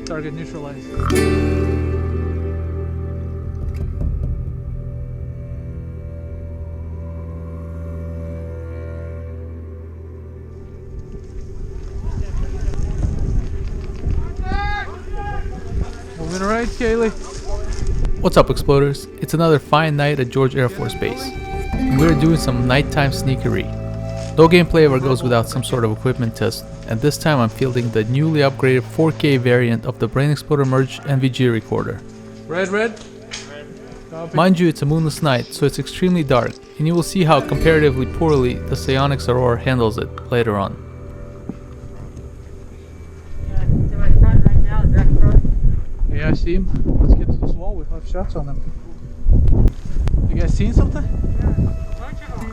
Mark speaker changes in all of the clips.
Speaker 1: Target neutralized. Moving right, Kaylee.
Speaker 2: What's up, Exploders? It's another fine night at George Air Force Base. And we're doing some nighttime sneakery. No gameplay ever goes without some sort of equipment test, and this time I'm fielding the newly upgraded 4K variant of the BrainExploder Merge NVG recorder.
Speaker 1: Red.
Speaker 2: Mind you, it's a moonless night, so it's extremely dark, and you will see how comparatively poorly the Psionics Aurora handles it later on.
Speaker 3: To my front right now, direct front.
Speaker 1: Yeah, I see him. Let's get to this wall. We have shots on them. You guys seen something?
Speaker 3: Bunch of them.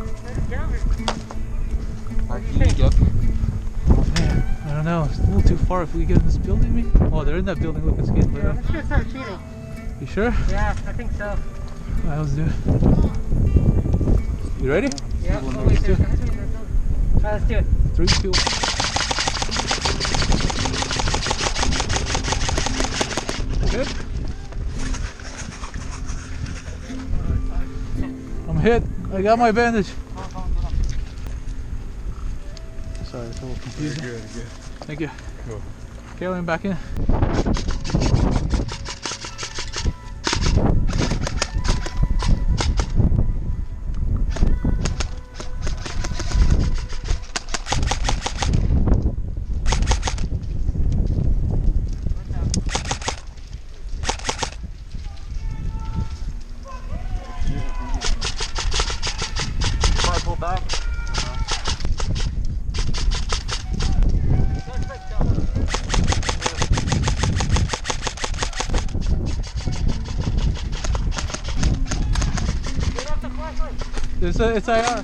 Speaker 3: What do you think?
Speaker 1: Oh man, I don't know. It's a little too far if we get in this building, maybe? Oh, they're in that building. Look, it's getting lit
Speaker 3: Yeah,
Speaker 1: up.
Speaker 3: let's just start shooting.
Speaker 1: You sure?
Speaker 3: Yeah, I think so.
Speaker 1: Alright, let's do it. You ready?
Speaker 3: Yeah,
Speaker 1: Let's do it.
Speaker 3: Alright, let's do it.
Speaker 1: 3, 2, 1. Hit. I'm hit. I got my bandage. Sorry, it's a little confusing.
Speaker 4: Good.
Speaker 1: Thank you.
Speaker 4: Cool.
Speaker 1: Okay, we're back in.
Speaker 4: Pull back.
Speaker 1: It's IR.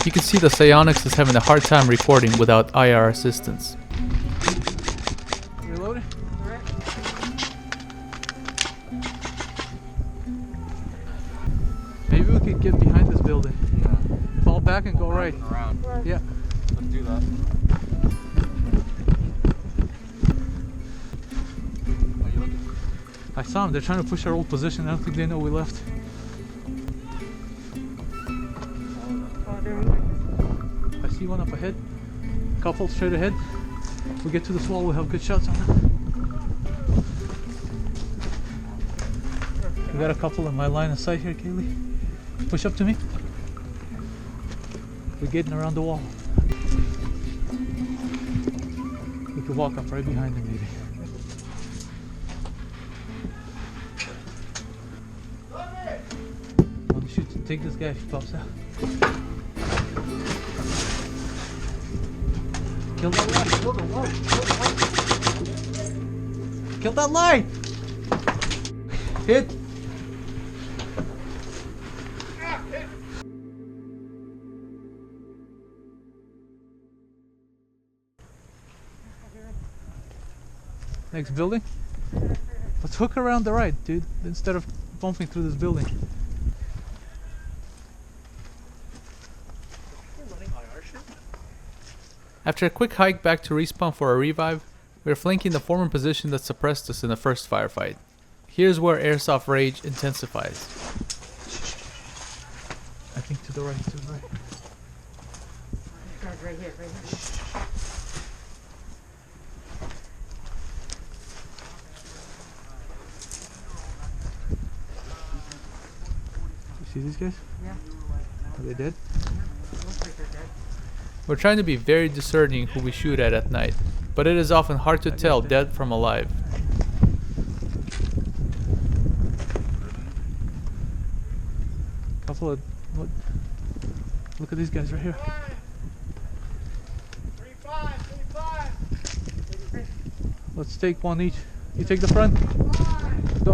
Speaker 2: You can see the Psionics is having a hard time recording without IR assistance.
Speaker 1: Reloading. Maybe we could get behind this building.
Speaker 4: Yeah.
Speaker 1: Fall back and go right.
Speaker 4: Around.
Speaker 1: Yeah.
Speaker 4: Let's do that. Are you looking?
Speaker 1: I saw them. They're trying to push our old position. I don't think they know we left.
Speaker 3: Oh, they're moving.
Speaker 1: I see one up ahead. Couple straight ahead. If we get to this wall, we'll have good shots on them. We got a couple in my line of sight here, Kaylee. Push up to me. We're getting around the wall. We could walk up right behind him, maybe. I'll shoot. Take this guy if he pops out. Kill that light! Kill the light! Kill that light! Hit! Next building? Let's hook around the right, dude, instead of bumping through this building.
Speaker 2: After a quick hike back to respawn for a revive, we are flanking the former position that suppressed us in the first firefight. Here's where Airsoft Rage intensifies.
Speaker 1: I think to the right, to the right.
Speaker 3: Guys, right here, right here.
Speaker 1: You see these guys?
Speaker 3: Yeah.
Speaker 1: Are they dead?
Speaker 3: Looks like they're dead.
Speaker 2: We're trying to be very discerning who we shoot at night, but it is often hard to tell dead from alive.
Speaker 1: Couple of look at these guys right here.
Speaker 4: 3-5.
Speaker 1: Let's take one each. You take the front. Go.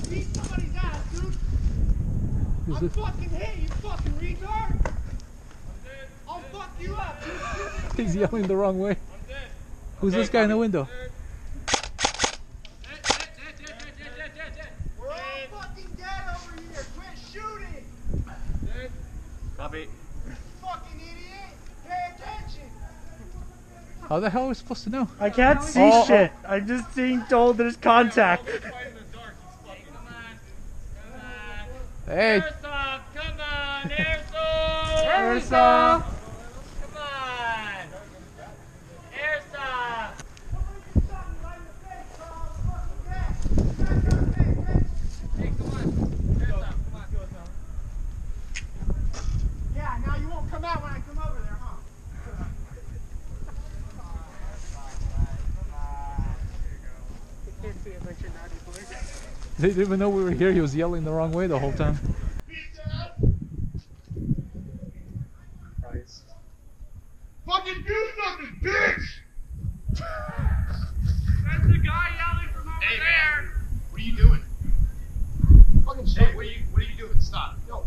Speaker 4: Beat somebody's ass, dude.
Speaker 1: Who's
Speaker 4: I'll
Speaker 1: this?
Speaker 4: fucking hit you, fucking retard. I'll fuck you up, dude.
Speaker 1: He's yelling the wrong way. Who's this guy in the window? How the hell are we supposed to know?
Speaker 5: I can't see shit. I'm just being told there's contact.
Speaker 1: Hey,
Speaker 4: Airsoft, come on, Airsoft!
Speaker 3: Airsoft!
Speaker 4: Come on! Airsoft! Hey, come on. Airsoft, come on.
Speaker 5: Yeah, now you won't come out when I come over there, huh?
Speaker 3: Can't see a bunch of naughty boys.
Speaker 1: they didn't even know we were here. He was yelling the wrong way the whole time.
Speaker 4: Fucking do something, bitch! That's the guy yelling from over there!
Speaker 6: What are you doing? Fucking shit. What are you doing? Stop. No.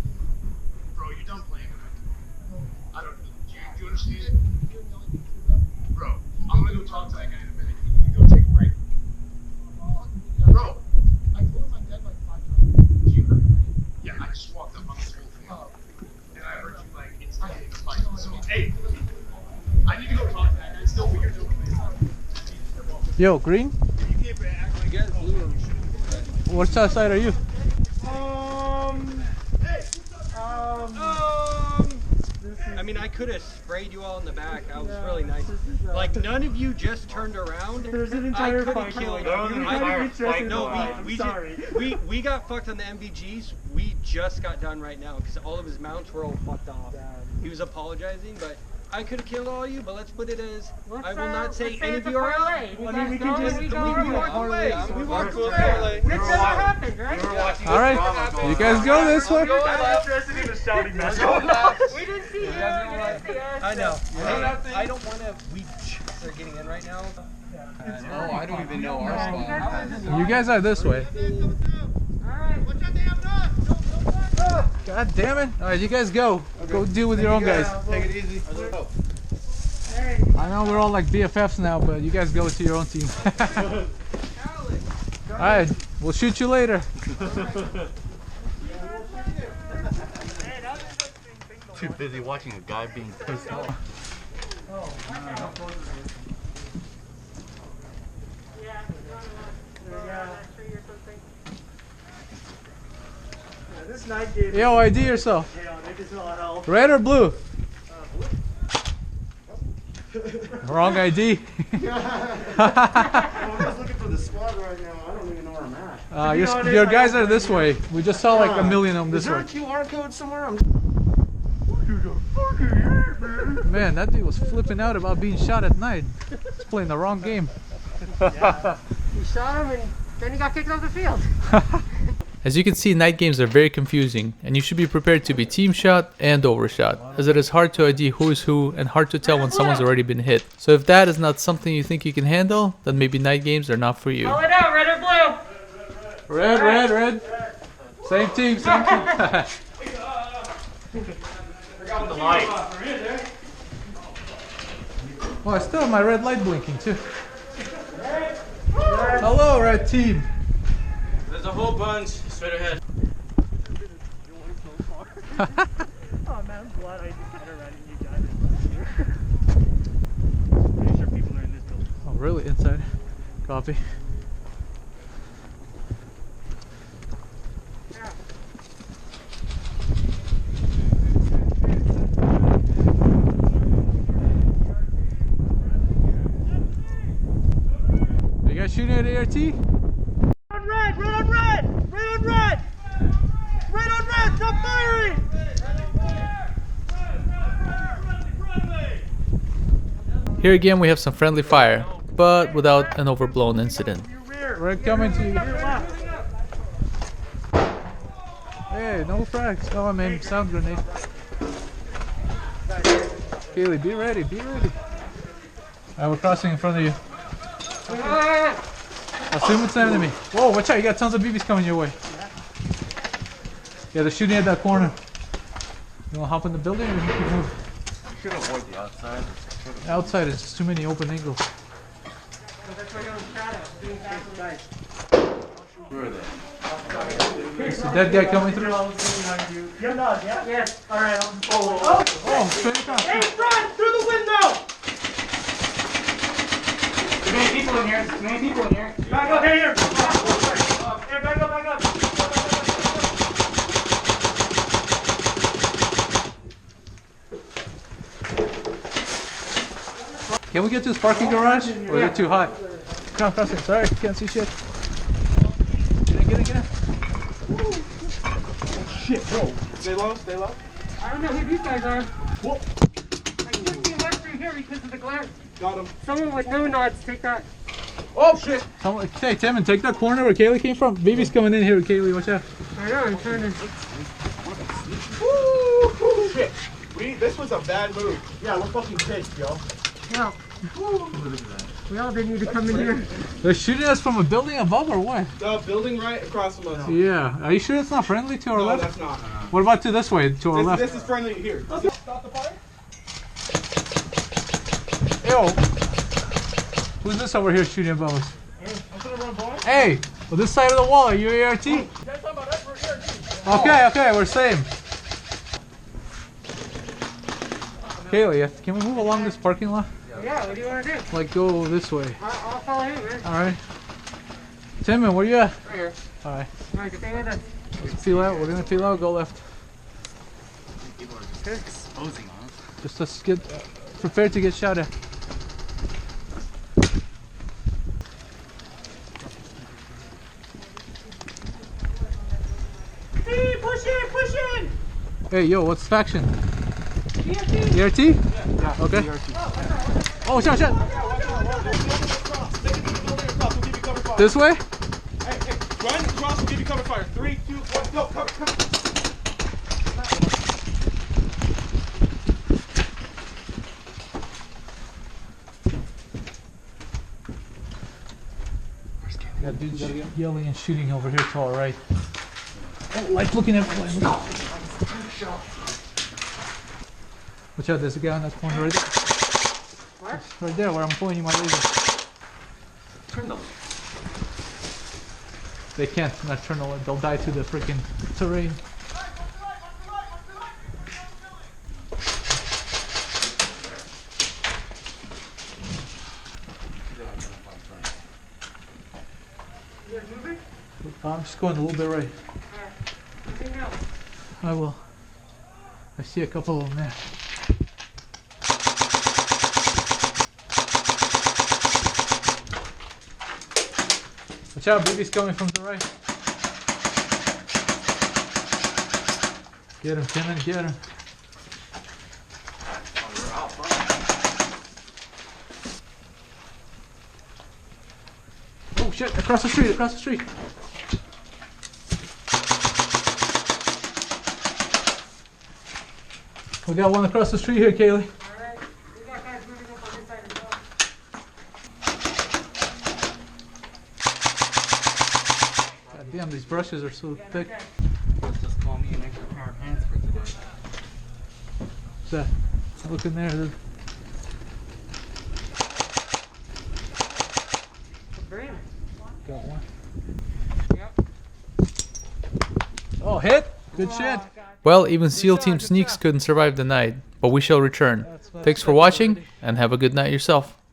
Speaker 6: Bro, you're done playing with me. I don't. Do you understand? Bro, I'm gonna go talk to that guy in a minute. You can go take a break. Bro, I told him I'm dead like 5 times. Did you heard me? Yeah, I just walked up on this whole thing. And I heard you like instigating a fight. So, hey, I need to go talk to that guy. It's still weird doing this.
Speaker 1: Yo, Green?
Speaker 6: You can't act like you guys blue or shooting.
Speaker 1: What side are you?
Speaker 7: I mean, I could have sprayed you all in the back. I was really nice. Like, none of you just turned around.
Speaker 5: There's an
Speaker 7: I
Speaker 5: entire
Speaker 7: could
Speaker 5: fight
Speaker 7: have killed
Speaker 5: going
Speaker 7: you.
Speaker 5: on. I'm interested in
Speaker 7: No,
Speaker 5: the fight. I'm
Speaker 7: we
Speaker 5: sorry.
Speaker 7: we got fucked on the MVGs. We just got done right now because all of his mounts were all fucked off. He was apologizing, but I could have killed all of you. But let's put it as I will not say any of you are out.
Speaker 5: I mean, we can just
Speaker 7: We walked away. We walked away.
Speaker 3: This never happened, right?
Speaker 1: All right, you guys go this way.
Speaker 5: I'm interested in the shouting match.
Speaker 3: We didn't see you. You didn't see us.
Speaker 7: I know. Hey, I don't want to. We just are getting in right now.
Speaker 6: Oh, I don't even know our spot.
Speaker 1: You guys are this way.
Speaker 3: Alright.
Speaker 4: Watch out, they have us!
Speaker 1: God damn it. All right, you guys go. Go deal with your own guys.
Speaker 6: Take it easy.
Speaker 1: I know we're all like BFFs now, but you guys go to your own team. All right, we'll shoot you later.
Speaker 8: Too busy watching a guy being pissed off.
Speaker 5: This night game.
Speaker 1: Yo, ID yourself.
Speaker 5: Yeah, make us all help.
Speaker 1: Red or blue? Wrong ID.
Speaker 8: I'm just looking for the squad right now. I don't even know where I'm at.
Speaker 1: Your guys are this way. We just saw like a million of them this
Speaker 8: Is there
Speaker 1: way.
Speaker 8: a QR code somewhere?
Speaker 1: Man, that dude was flipping out about being shot at night. He's playing the wrong game.
Speaker 3: You shot him and then he got kicked off the field.
Speaker 2: As you can see, night games are very confusing, and you should be prepared to be team shot and overshot, as it is hard to ID who is who and hard to tell when someone's already been hit. So if that is not something you think you can handle, then maybe night games are not for you.
Speaker 3: Call it out, red or blue?
Speaker 1: Red. Same team, same team. Oh, I still have my red light blinking too. Hello, red team.
Speaker 9: There's a whole bunch straight ahead.
Speaker 5: Oh man, I'm glad I just kind of ran into you guys. Pretty sure people are in this building.
Speaker 1: Oh, really? Inside? Copy. Are you guys shooting at ART?
Speaker 5: On red! Red on red! Red on red! Red on red! Stop firing!
Speaker 2: Here again we have some friendly fire, but without an overblown incident.
Speaker 1: Red coming to you. Hey, no frags. Oh, I mean, sound grenade. Kaylee, be ready, be ready. Alright, we're crossing in front of you. Assume it's an enemy. Whoa, watch out, you got tons of BBs coming your way. Yeah, they're shooting at that corner. You wanna hop in the building or you can move?
Speaker 8: You should avoid the outside.
Speaker 1: Outside is just too many open angles.
Speaker 8: Where are they?
Speaker 1: Is the dead guy coming through?
Speaker 5: You're not, yeah?
Speaker 3: Yes.
Speaker 5: Alright, I'll follow.
Speaker 1: Oh, straight across.
Speaker 5: Hey, run! Through the window! many people in here. Too many people in here. Back up here. Here, back up, back up.
Speaker 1: Can we get to this parking garage? Or is it too hot? Come on, sorry, can't see shit. Get in.
Speaker 8: Shit, bro. Stay low, stay low.
Speaker 3: I don't know who these guys are.
Speaker 8: Whoa.
Speaker 3: I can't see much through here because of the glare.
Speaker 8: Got him.
Speaker 3: Someone with no nods, take that.
Speaker 8: Oh, shit.
Speaker 1: Hey, Timon, take that corner where Kaylee came from. Baby's coming in here with Kaylee, watch out.
Speaker 3: I know, I'm trying to...
Speaker 8: Woo! Shit. This was a bad move. Yeah, we're fucking pissed, yo.
Speaker 3: Yeah. We all didn't need to come in here.
Speaker 1: They're shooting us from a building above or what?
Speaker 8: The building right across from us.
Speaker 1: Yeah. Are you sure it's not friendly to our
Speaker 8: No,
Speaker 1: left?
Speaker 8: that's not.
Speaker 1: What about to this way, to our left?
Speaker 8: This is friendly here. Stop the fire.
Speaker 1: Ew. Who's this over here shooting above us?
Speaker 8: I'm gonna run by.
Speaker 1: Hey! Well, this side of the wall, are you ART? Okay, we're same. Kaylee, can we move along this parking lot?
Speaker 3: Yeah, what do you want to do?
Speaker 1: Like go this way.
Speaker 3: I'll follow you, man.
Speaker 1: Alright. Timon, where you at?
Speaker 3: Right here.
Speaker 1: Alright.
Speaker 3: Alright, stay with us.
Speaker 1: Let's peel out. We're gonna peel out, go left.
Speaker 9: Exposing us.
Speaker 1: Just let's get prepared to get shot at.
Speaker 3: Hey, push in!
Speaker 1: Hey, yo, what's faction?
Speaker 3: ERT!
Speaker 1: ERT? Yeah. Okay. Oh, shot! This way?
Speaker 8: Hey, run across and give you cover fire. 3, 2, 1, go, cover.
Speaker 1: Got dudes yelling and shooting over here to our right. Oh, light looking everywhere. Watch out, there's a guy on that corner right there.
Speaker 3: What?
Speaker 1: Right there where I'm pointing my laser.
Speaker 9: Turn the
Speaker 1: They can't not turn the light. They'll die to the freaking terrain. I'm just going a little bit right. I will. I see a couple of them there. Watch out, baby's coming from the right. Get him, Timon, get him. Oh shit, across the street. We got one across the street here, Kaylee.
Speaker 3: Alright, we got guys moving up on this side as well.
Speaker 1: God damn, these brushes are so thick.
Speaker 9: Just call me an extra pair of hands for today.
Speaker 1: What's that? Look in there.
Speaker 3: Brain.
Speaker 1: Got one.
Speaker 3: Yep.
Speaker 1: Oh, hit! Good shit.
Speaker 2: Well, even SEAL Team Sneaks couldn't survive the night, but we shall return. Thanks for watching, and have a good night yourself.